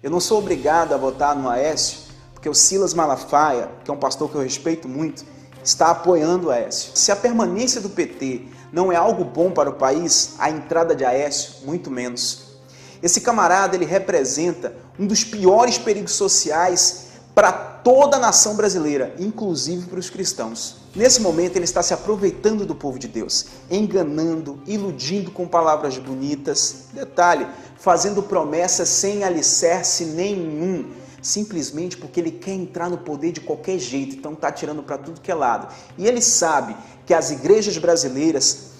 Eu não sou obrigado a votar no Aécio, porque o Silas Malafaia, que é um pastor que eu respeito muito, está apoiando o Aécio. Se a permanência do PT não é algo bom para o país, a entrada de Aécio, muito menos. Esse camarada, ele representa um dos piores perigos sociais para toda a nação brasileira, inclusive para os cristãos. Nesse momento, ele está se aproveitando do povo de Deus, enganando, iludindo com palavras bonitas. Detalhe, fazendo promessas sem alicerce nenhum, simplesmente porque ele quer entrar no poder de qualquer jeito, então está tirando para tudo que é lado. E ele sabe que as igrejas brasileiras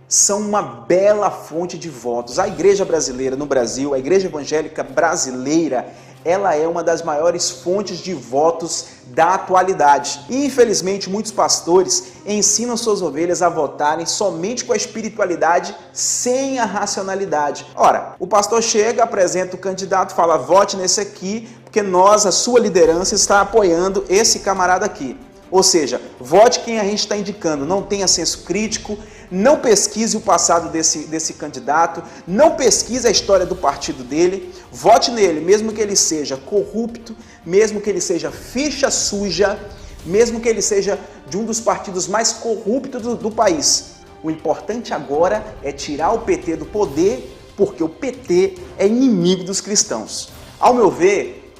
são uma bela fonte de votos. A igreja brasileira no Brasil, a igreja evangélica brasileira, ela é uma das maiores fontes de votos da atualidade. E, infelizmente, muitos pastores ensinam suas ovelhas a votarem somente com a espiritualidade, sem a racionalidade. Ora, o pastor chega, apresenta o candidato, fala, vote nesse aqui, porque nós, a sua liderança, está apoiando esse camarada aqui. Ou seja, vote quem a gente está indicando, não tenha senso crítico, não pesquise o passado desse candidato, não pesquise a história do partido dele, vote nele, mesmo que ele seja corrupto, mesmo que ele seja ficha suja, mesmo que ele seja de um dos partidos mais corruptos do país. O importante agora é tirar o PT do poder, porque o PT é inimigo dos cristãos. Ao meu ver,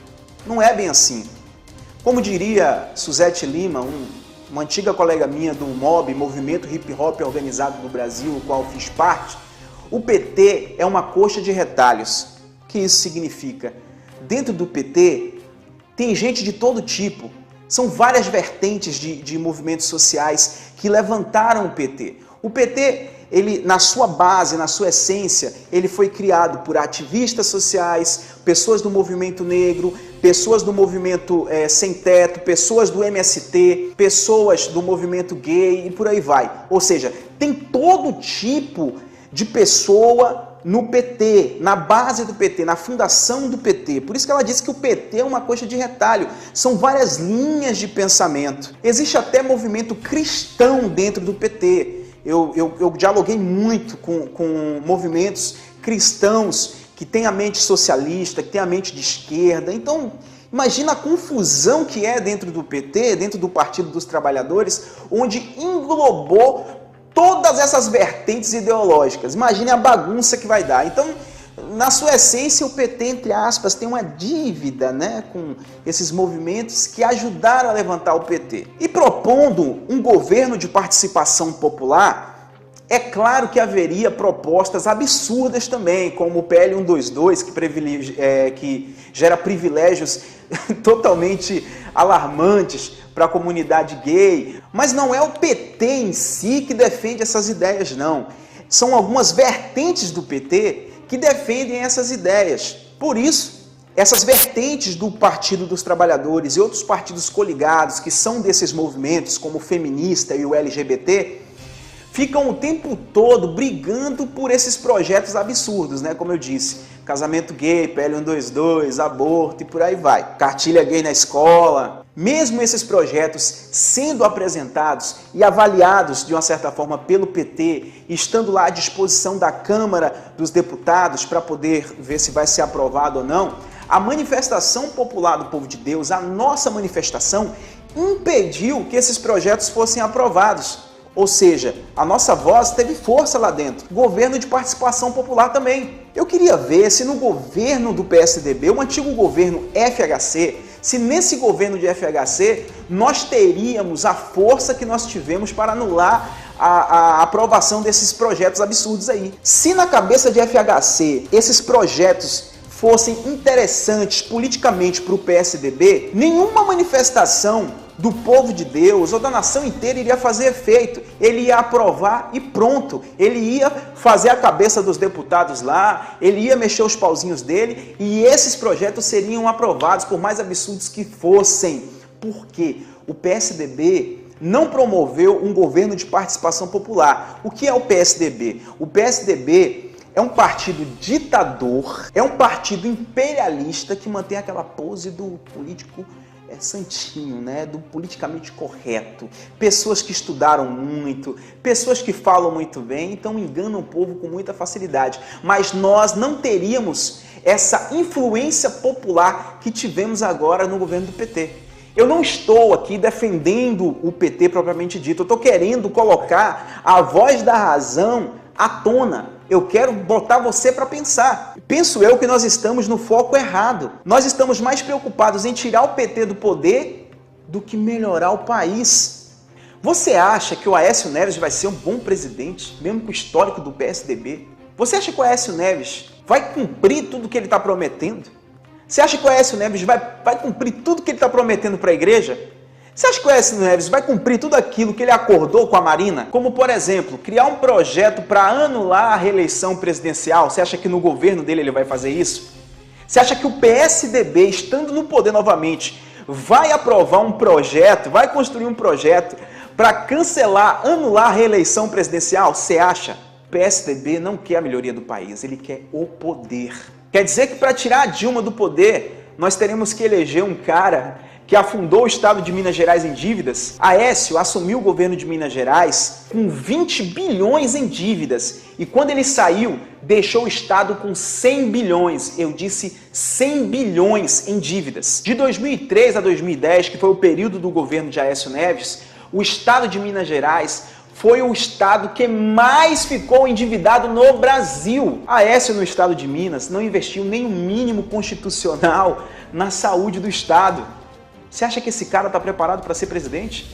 não é bem assim. Como diria Suzete Lima, uma antiga colega minha do MOB, Movimento Hip Hop Organizado do Brasil, do qual fiz parte, o PT é uma coxa de retalhos. O que isso significa? Dentro do PT tem gente de todo tipo, são várias vertentes de movimentos sociais que levantaram o PT. O PT, ele, na sua base, na sua essência, ele foi criado por ativistas sociais, pessoas do movimento negro, pessoas do movimento sem teto, pessoas do MST, pessoas do movimento gay e por aí vai. Ou seja, tem todo tipo de pessoa no PT, na base do PT, na fundação do PT. Por isso que ela disse que o PT é uma coxa de retalho. São várias linhas de pensamento. Existe até movimento cristão dentro do PT. Eu dialoguei muito com movimentos cristãos que têm a mente socialista, que têm a mente de esquerda. Então, imagina a confusão que é dentro do PT, dentro do Partido dos Trabalhadores, onde englobou todas essas vertentes ideológicas. Imagine a bagunça que vai dar. Então, na sua essência, o PT, entre aspas, tem uma dívida, né, com esses movimentos que ajudaram a levantar o PT. E propondo um governo de participação popular, é claro que haveria propostas absurdas também, como o PL 122, que gera privilégios totalmente alarmantes para a comunidade gay. Mas não é o PT em si que defende essas ideias, não. São algumas vertentes do PT que defendem essas ideias. Por isso, essas vertentes do Partido dos Trabalhadores e outros partidos coligados que são desses movimentos, como o feminista e o LGBT, ficam o tempo todo brigando por esses projetos absurdos, né? Como eu disse, casamento gay, PL 122, aborto e por aí vai. Cartilha gay na escola. Mesmo esses projetos sendo apresentados e avaliados de uma certa forma pelo PT, estando lá à disposição da Câmara dos Deputados para poder ver se vai ser aprovado ou não, a manifestação popular do povo de Deus, a nossa manifestação, impediu que esses projetos fossem aprovados. Ou seja, a nossa voz teve força lá dentro. Governo de participação popular também. Eu queria ver se no governo do PSDB, o antigo governo FHC, se nesse governo de FHC nós teríamos a força que nós tivemos para anular a aprovação desses projetos absurdos aí. Se na cabeça de FHC esses projetos fossem interessantes politicamente para o PSDB, nenhuma manifestação do povo de Deus ou da nação inteira iria fazer efeito. Ele ia aprovar e pronto. Ele ia fazer a cabeça dos deputados lá, ele ia mexer os pauzinhos dele e esses projetos seriam aprovados, por mais absurdos que fossem. Por quê? O PSDB não promoveu um governo de participação popular. O que é o PSDB? O PSDB é um partido ditador, é um partido imperialista que mantém aquela pose do político santinho, né? Do politicamente correto. Pessoas que estudaram muito, pessoas que falam muito bem, então enganam o povo com muita facilidade. Mas nós não teríamos essa influência popular que tivemos agora no governo do PT. Eu não estou aqui defendendo o PT propriamente dito, eu estou querendo colocar a voz da razão à tona. Eu quero botar você para pensar. Penso eu que nós estamos no foco errado. Nós estamos mais preocupados em tirar o PT do poder do que melhorar o país. Você acha que o Aécio Neves vai ser um bom presidente, mesmo com o histórico do PSDB? Você acha que o Aécio Neves vai cumprir tudo o que ele está prometendo? Você acha que o Aécio Neves vai cumprir tudo que ele está prometendo para a igreja? Você acha que o Aécio Neves vai cumprir tudo aquilo que ele acordou com a Marina? Como, por exemplo, criar um projeto para anular a reeleição presidencial? Você acha que no governo dele ele vai fazer isso? Você acha que o PSDB, estando no poder novamente, vai aprovar um projeto, vai construir um projeto para cancelar, anular a reeleição presidencial? Você acha? O PSDB não quer a melhoria do país, ele quer o poder. Quer dizer que para tirar a Dilma do poder, nós teremos que eleger um cara que afundou o estado de Minas Gerais em dívidas. Aécio assumiu o governo de Minas Gerais com 20 bilhões em dívidas e quando ele saiu, deixou o estado com 100 bilhões. Eu disse 100 bilhões em dívidas. De 2003 a 2010, que foi o período do governo de Aécio Neves, o estado de Minas Gerais foi o estado que mais ficou endividado no Brasil. Aécio, no estado de Minas, não investiu nem o mínimo constitucional na saúde do estado. Você acha que esse cara está preparado para ser presidente?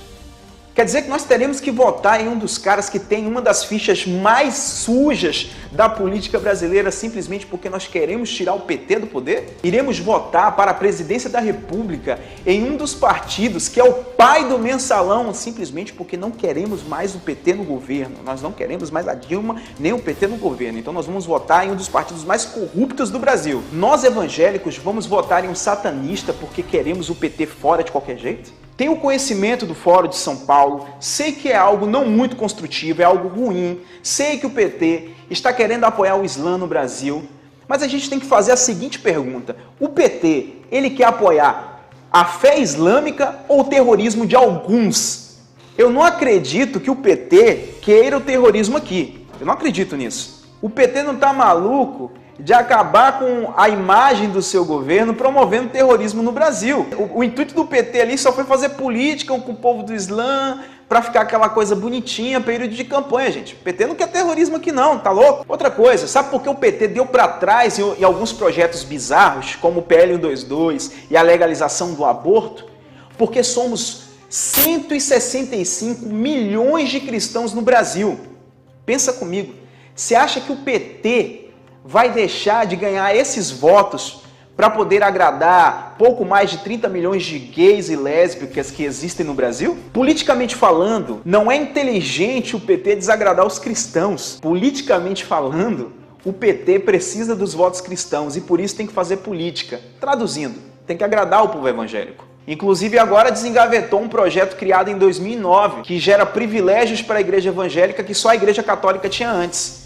Quer dizer que nós teremos que votar em um dos caras que tem uma das fichas mais sujas da política brasileira simplesmente porque nós queremos tirar o PT do poder? Iremos votar para a presidência da República em um dos partidos que é o pai do mensalão simplesmente porque não queremos mais o PT no governo. Nós não queremos mais a Dilma nem o PT no governo. Então nós vamos votar em um dos partidos mais corruptos do Brasil. Nós evangélicos vamos votar em um satanista porque queremos o PT fora de qualquer jeito? Tenho conhecimento do Fórum de São Paulo, sei que é algo não muito construtivo, é algo ruim, sei que o PT está querendo apoiar o Islã no Brasil, mas a gente tem que fazer a seguinte pergunta: o PT, ele quer apoiar a fé islâmica ou o terrorismo de alguns? Eu não acredito que o PT queira o terrorismo aqui, eu não acredito nisso. O PT não está maluco de acabar com a imagem do seu governo promovendo terrorismo no Brasil. O intuito do PT ali só foi fazer política com o povo do Islã, para ficar aquela coisa bonitinha, período de campanha, gente. O PT não quer terrorismo aqui não, tá louco? Outra coisa, sabe por que o PT deu para trás em alguns projetos bizarros, como o PL 122 e a legalização do aborto? Porque somos 165 milhões de cristãos no Brasil. Pensa comigo, você acha que o PT vai deixar de ganhar esses votos para poder agradar pouco mais de 30 milhões de gays e lésbicas que existem no Brasil? Politicamente falando, não é inteligente o PT desagradar os cristãos. Politicamente falando, o PT precisa dos votos cristãos e por isso tem que fazer política. Traduzindo, tem que agradar o povo evangélico. Inclusive agora desengavetou um projeto criado em 2009 que gera privilégios para a igreja evangélica que só a igreja católica tinha antes.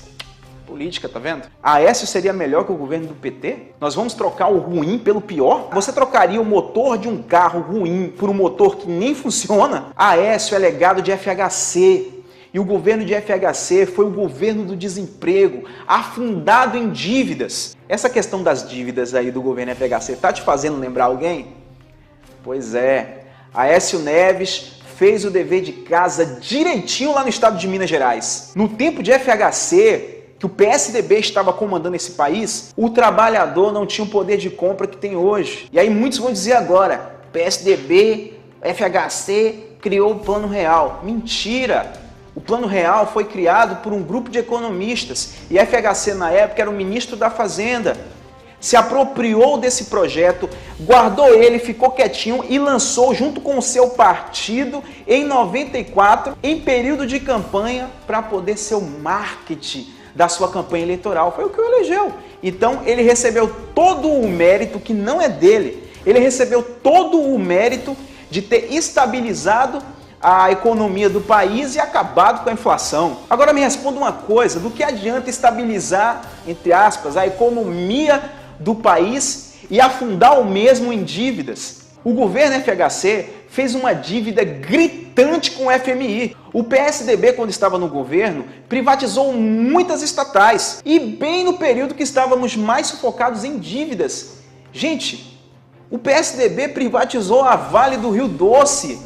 Política, tá vendo? Aécio seria melhor que o governo do PT? Nós vamos trocar o ruim pelo pior? Você trocaria o motor de um carro ruim por um motor que nem funciona? Aécio é legado de FHC. E o governo de FHC foi o governo do desemprego, afundado em dívidas. Essa questão das dívidas aí do governo FHC tá te fazendo lembrar alguém? Pois é, Aécio Neves fez o dever de casa direitinho lá no estado de Minas Gerais. No tempo de FHC, que o PSDB estava comandando esse país, o trabalhador não tinha o poder de compra que tem hoje. E aí muitos vão dizer agora, PSDB, FHC criou o Plano Real. Mentira! O Plano Real foi criado por um grupo de economistas e FHC na época era o ministro da Fazenda. Se apropriou desse projeto, guardou ele, ficou quietinho e lançou junto com o seu partido em 94, em período de campanha, para poder ser o marketing da sua campanha eleitoral. Foi o que o elegeu. Então ele recebeu todo o mérito que não é dele. Ele recebeu todo o mérito de ter estabilizado a economia do país e acabado com a inflação. Agora me responda uma coisa, do que adianta estabilizar, entre aspas, a economia do país e afundar o mesmo em dívidas? O governo FHC fez uma dívida gritante exorbitante com o FMI. O PSDB, quando estava no governo, privatizou muitas estatais e bem no período que estávamos mais sufocados em dívidas. Gente, o PSDB privatizou a Vale do Rio Doce.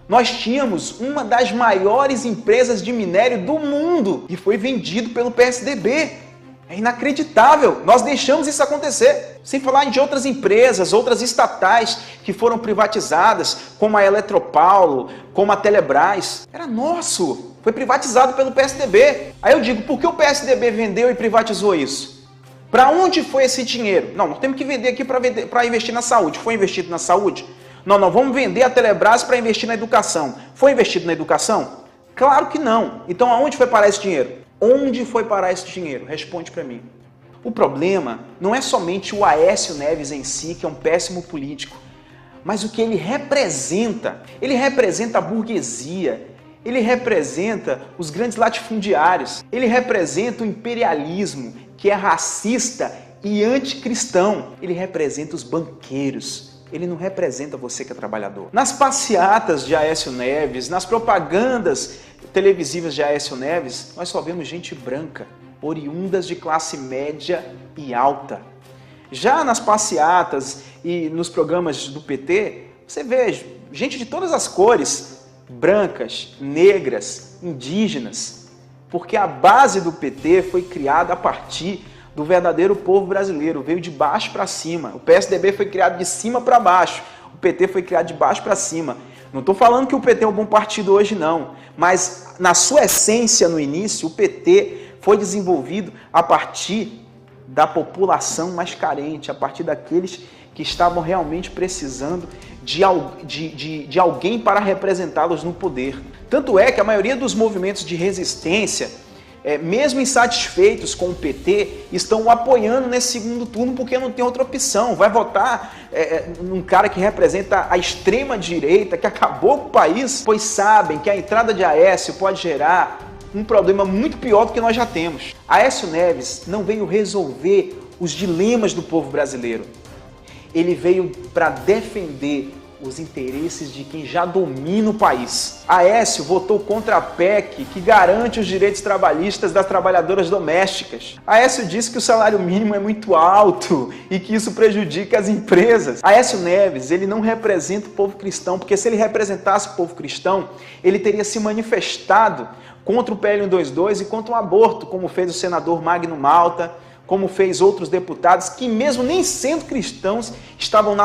Nós tínhamos uma das maiores empresas de minério do mundo e foi vendido pelo PSDB. É inacreditável, nós deixamos isso acontecer. Sem falar de outras empresas, outras estatais que foram privatizadas, como a Eletropaulo, como a Telebrás. Era nosso, foi privatizado pelo PSDB. Aí eu digo, por que o PSDB vendeu e privatizou isso? Para onde foi esse dinheiro? Não, nós temos que vender aqui para investir na saúde. Foi investido na saúde? Não, nós vamos vender a Telebrás para investir na educação. Foi investido na educação? Claro que não. Então aonde foi parar esse dinheiro? Onde foi parar esse dinheiro? Responde para mim. O problema não é somente o Aécio Neves em si, que é um péssimo político, mas o que ele representa. Ele representa a burguesia, ele representa os grandes latifundiários, ele representa o imperialismo, que é racista e anticristão. Ele representa os banqueiros. Ele não representa você que é trabalhador. Nas passeatas de Aécio Neves, nas propagandas televisivas de Aécio Neves, nós só vemos gente branca, oriundas de classe média e alta. Já nas passeatas e nos programas do PT, você vê gente de todas as cores, brancas, negras, indígenas, porque a base do PT foi criada a partir do verdadeiro povo brasileiro, veio de baixo para cima. O PSDB foi criado de cima para baixo, o PT foi criado de baixo para cima. Não estou falando que o PT é um bom partido hoje não, mas na sua essência no início, o PT foi desenvolvido a partir da população mais carente, a partir daqueles que estavam realmente precisando de alguém para representá-los no poder. Tanto é que a maioria dos movimentos de resistência, mesmo insatisfeitos com o PT, estão o apoiando nesse segundo turno porque não tem outra opção. Vai votar num cara que representa a extrema-direita, que acabou com o país, pois sabem que a entrada de Aécio pode gerar um problema muito pior do que nós já temos. Aécio Neves não veio resolver os dilemas do povo brasileiro. Ele veio para defender os interesses de quem já domina o país. Aécio votou contra a PEC, que garante os direitos trabalhistas das trabalhadoras domésticas. Aécio disse que o salário mínimo é muito alto e que isso prejudica as empresas. Aécio Neves, ele não representa o povo cristão, porque se ele representasse o povo cristão, ele teria se manifestado contra o PL 122 e contra o aborto, como fez o senador Magno Malta, como fez outros deputados que, mesmo nem sendo cristãos, estavam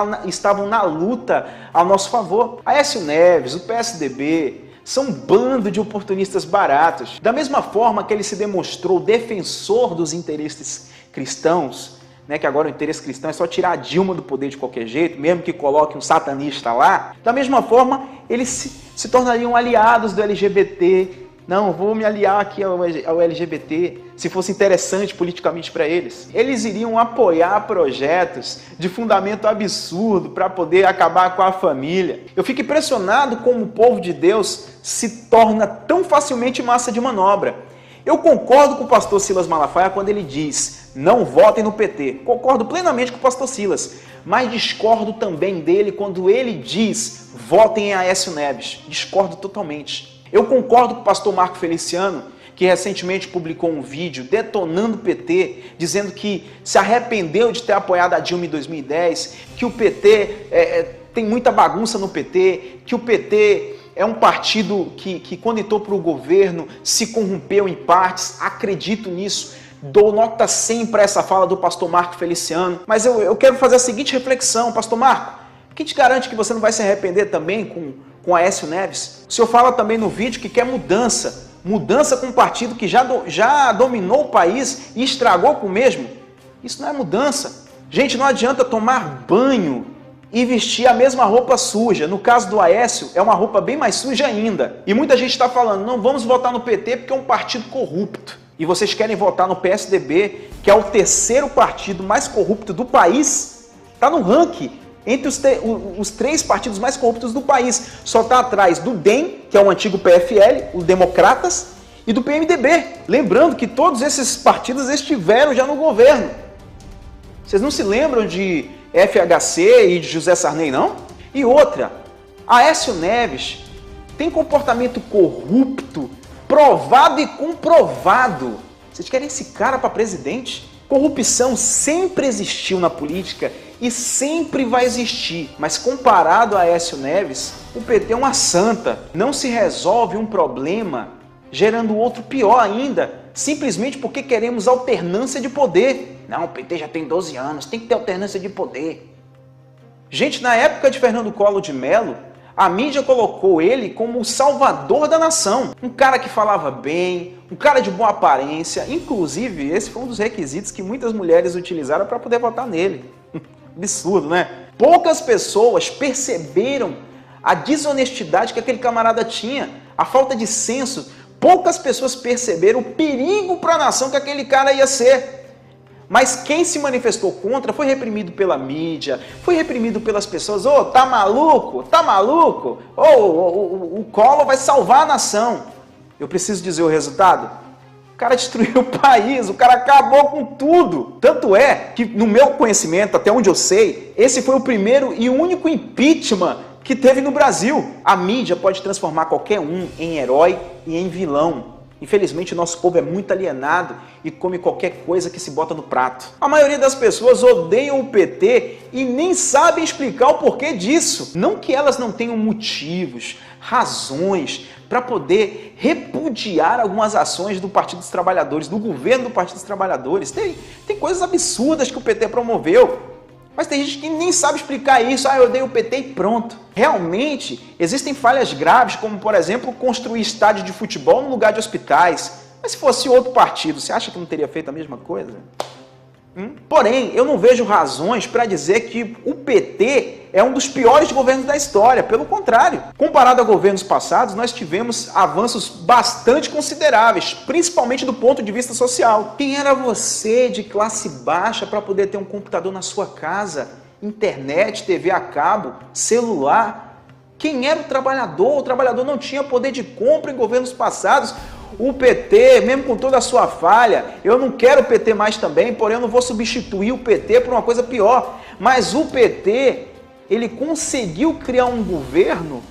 na luta a nosso favor. Aécio Neves, o PSDB, são um bando de oportunistas baratos. Da mesma forma que ele se demonstrou defensor dos interesses cristãos, que agora o interesse cristão é só tirar a Dilma do poder de qualquer jeito, mesmo que coloque um satanista lá, da mesma forma eles se tornariam aliados do LGBT. Não, vou me aliar aqui ao LGBT, se fosse interessante politicamente para eles. Eles iriam apoiar projetos de fundamento absurdo para poder acabar com a família. Eu fico impressionado como o povo de Deus se torna tão facilmente massa de manobra. Eu concordo com o pastor Silas Malafaia quando ele diz, não votem no PT. Concordo plenamente com o pastor Silas, mas discordo também dele quando ele diz, votem em Aécio Neves. Discordo totalmente. Eu concordo com o pastor Marco Feliciano, que recentemente publicou um vídeo detonando o PT, dizendo que se arrependeu de ter apoiado a Dilma em 2010, que o PT tem muita bagunça no PT, que o PT é um partido que quando entrou para o governo, se corrompeu em partes. Acredito nisso. Dou nota 100 para essa fala do pastor Marco Feliciano. Mas eu quero fazer a seguinte reflexão, pastor Marco. Quem te garante que você não vai se arrepender também com Aécio Neves? O senhor fala também no vídeo que quer mudança. Mudança com um partido que já dominou o país e estragou com o mesmo. Isso não é mudança. Gente, não adianta tomar banho e vestir a mesma roupa suja. No caso do Aécio, é uma roupa bem mais suja ainda. E muita gente está falando, não vamos votar no PT porque é um partido corrupto. E vocês querem votar no PSDB, que é o terceiro partido mais corrupto do país? Está no ranking entre os três partidos mais corruptos do país. Só está atrás do DEM, que é o antigo PFL, os Democratas, e do PMDB. Lembrando que todos esses partidos estiveram já no governo. Vocês não se lembram de FHC e de José Sarney, não? E outra, Aécio Neves tem comportamento corrupto, provado e comprovado. Vocês querem esse cara para presidente? Corrupção sempre existiu na política e sempre vai existir, mas comparado a Aécio Neves, o PT é uma santa. Não se resolve um problema gerando outro pior ainda, simplesmente porque queremos alternância de poder. Não, o PT já tem 12 anos, tem que ter alternância de poder. Gente, na época de Fernando Collor de Mello, a mídia colocou ele como o salvador da nação. Um cara que falava bem, um cara de boa aparência. Inclusive, esse foi um dos requisitos que muitas mulheres utilizaram para poder votar nele. Absurdo, né? Poucas pessoas perceberam a desonestidade que aquele camarada tinha, a falta de senso. Poucas pessoas perceberam o perigo para a nação que aquele cara ia ser. Mas quem se manifestou contra foi reprimido pela mídia, foi reprimido pelas pessoas. Ô, tá maluco? Tá maluco? O Collor vai salvar a nação. Eu preciso dizer o resultado? O cara destruiu o país, o cara acabou com tudo. Tanto é que, no meu conhecimento, até onde eu sei, esse foi o primeiro e único impeachment que teve no Brasil. A mídia pode transformar qualquer um em herói e em vilão. Infelizmente, o nosso povo é muito alienado e come qualquer coisa que se bota no prato. A maioria das pessoas odeiam o PT e nem sabem explicar o porquê disso. Não que elas não tenham motivos, razões para poder repudiar algumas ações do Partido dos Trabalhadores, do governo do Partido dos Trabalhadores. Tem coisas absurdas que o PT promoveu. Mas tem gente que nem sabe explicar isso. Ah, eu odeio o PT e pronto. Realmente, existem falhas graves, como, por exemplo, construir estádio de futebol no lugar de hospitais. Mas se fosse outro partido, você acha que não teria feito a mesma coisa? Porém, eu não vejo razões para dizer que o PT é um dos piores governos da história. Pelo contrário, comparado a governos passados, nós tivemos avanços bastante consideráveis, principalmente do ponto de vista social. Quem era você de classe baixa para poder ter um computador na sua casa, internet, TV a cabo, celular? Quem era o trabalhador? O trabalhador não tinha poder de compra em governos passados. O PT, mesmo com toda a sua falha, eu não quero o PT mais também, porém eu não vou substituir o PT por uma coisa pior. Mas o PT, ele conseguiu criar um governo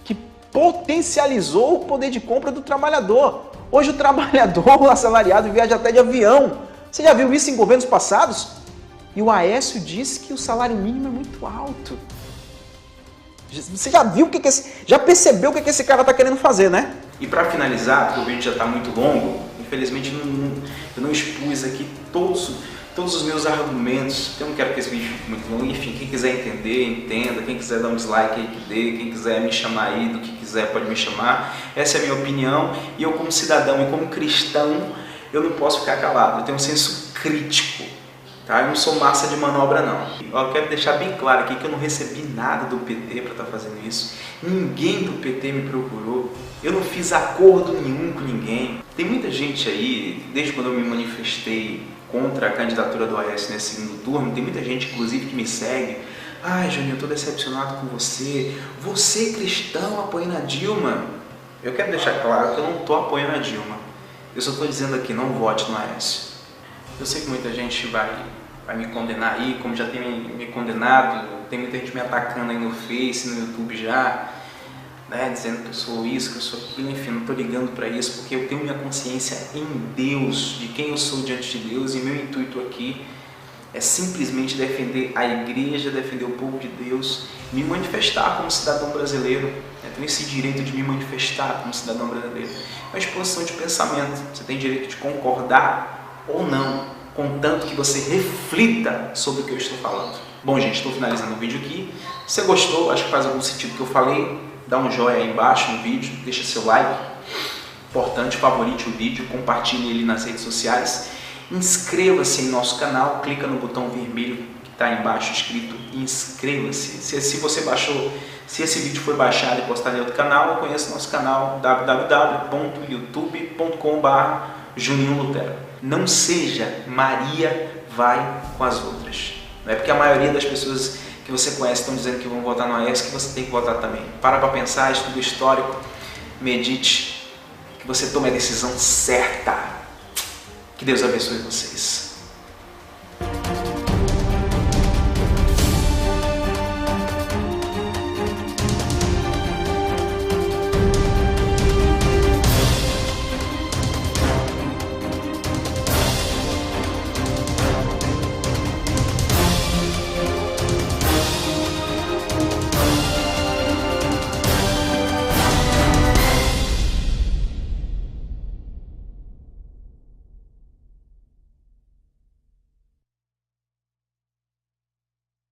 que potencializou o poder de compra do trabalhador. Hoje o trabalhador, o assalariado, viaja até de avião. Você já viu isso em governos passados? E o Aécio disse que o salário mínimo é muito alto. Você já viu já percebeu o que esse cara está querendo fazer, né? E para finalizar, porque o vídeo já está muito longo, infelizmente eu não expus aqui todos os meus argumentos. Eu não quero que esse vídeo fique muito longo. Enfim, quem quiser entender, entenda. Quem quiser dar um dislike aí, que dê. Quem quiser me chamar aí do que quiser, pode me chamar. Essa é a minha opinião. E eu, como cidadão e como cristão, eu não posso ficar calado. Eu tenho um senso crítico. Tá? Eu não sou massa de manobra, não. Eu quero deixar bem claro aqui que eu não recebi nada do PT para estar fazendo isso. Ninguém do PT me procurou. Eu não fiz acordo nenhum com ninguém. Tem muita gente aí, desde quando eu me manifestei contra a candidatura do Aécio nesse segundo turno, tem muita gente, inclusive, que me segue. Ai, Juninho, eu estou decepcionado com você. Você, cristão, apoiando a Dilma. Eu quero deixar claro que eu não estou apoiando a Dilma. Eu só estou dizendo aqui, não vote no Aécio. Eu sei que muita gente vai me condenar aí, como já tem me condenado. Tem muita gente me atacando aí no Face, no YouTube já, né, dizendo que eu sou isso, que eu sou aquilo. Enfim, não estou ligando para isso, porque eu tenho minha consciência em Deus, de quem eu sou diante de Deus, e meu intuito aqui é simplesmente defender a igreja, defender o povo de Deus, me manifestar como cidadão brasileiro. Eu tenho esse direito de me manifestar como cidadão brasileiro. É uma exposição de pensamento. Você tem direito de concordar ou não, contanto que você reflita sobre o que eu estou falando. Bom, gente, estou finalizando o vídeo aqui. Se você gostou, acho que faz algum sentido o que eu falei, dá um joinha aí embaixo no vídeo, deixa seu like. Importante, favorite o vídeo, compartilhe ele nas redes sociais. Inscreva-se em nosso canal, clica no botão vermelho que está aí embaixo escrito inscreva-se. Se você baixou, se esse vídeo foi baixado e postado em outro canal, conheça nosso canal www.youtube.com/Juninho Lutero. Não seja Maria vai com as outras. Não é porque a maioria das pessoas que você conhece estão dizendo que vão votar no Aécio que você tem que votar também. Para pensar, estudo histórico, medite, que você tome a decisão certa. Que Deus abençoe vocês.